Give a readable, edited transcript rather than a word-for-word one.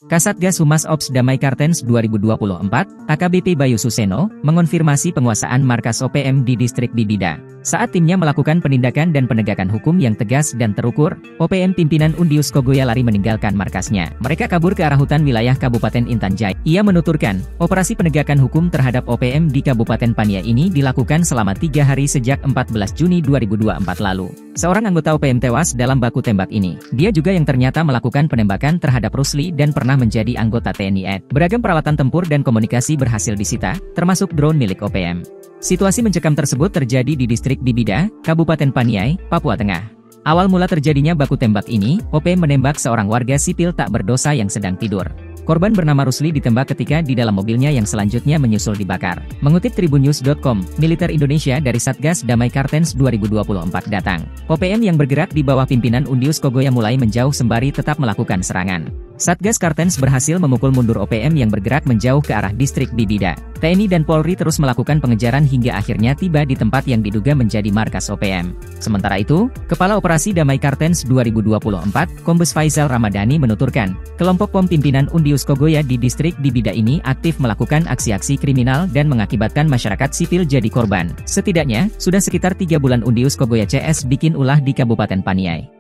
Kasatgas Humas Ops Damai Kartens 2024, AKBP Bayu Suseno, mengonfirmasi penguasaan markas OPM di distrik Bibida. Saat timnya melakukan penindakan dan penegakan hukum yang tegas dan terukur, OPM pimpinan Undius Kogoya lari meninggalkan markasnya. Mereka kabur ke arah hutan wilayah Kabupaten Intan Jaya. Ia menuturkan, operasi penegakan hukum terhadap OPM di Kabupaten Paniai ini dilakukan selama 3 hari sejak 14 Juni 2024 lalu. Seorang anggota OPM tewas dalam baku tembak ini. Dia juga yang ternyata melakukan penembakan terhadap Rusli dan pernah menjadi anggota TNI AD. Beragam peralatan tempur dan komunikasi berhasil disita, termasuk drone milik OPM. Situasi mencekam tersebut terjadi di distrik Bibida, Kabupaten Paniai, Papua Tengah. Awal mula terjadinya baku tembak ini, OPM menembak seorang warga sipil tak berdosa yang sedang tidur. Korban bernama Rusli ditembak ketika di dalam mobilnya yang selanjutnya menyusul dibakar. Mengutip tribunnews.com, militer Indonesia dari Satgas Damai Kartens 2024 datang. OPM yang bergerak di bawah pimpinan Undius Kogoya mulai menjauh sembari tetap melakukan serangan. Satgas Kartens berhasil memukul mundur OPM yang bergerak menjauh ke arah distrik Bibida. TNI dan Polri terus melakukan pengejaran hingga akhirnya tiba di tempat yang diduga menjadi markas OPM. Sementara itu, Kepala Operasi Damai Kartens 2024, Kombes Faisal Ramadhani menuturkan, kelompok POM pimpinan Undius Kogoya di distrik Bibida ini aktif melakukan aksi-aksi kriminal dan mengakibatkan masyarakat sipil jadi korban. Setidaknya, sudah sekitar 3 bulan Undius Kogoya CS bikin ulah di Kabupaten Paniai.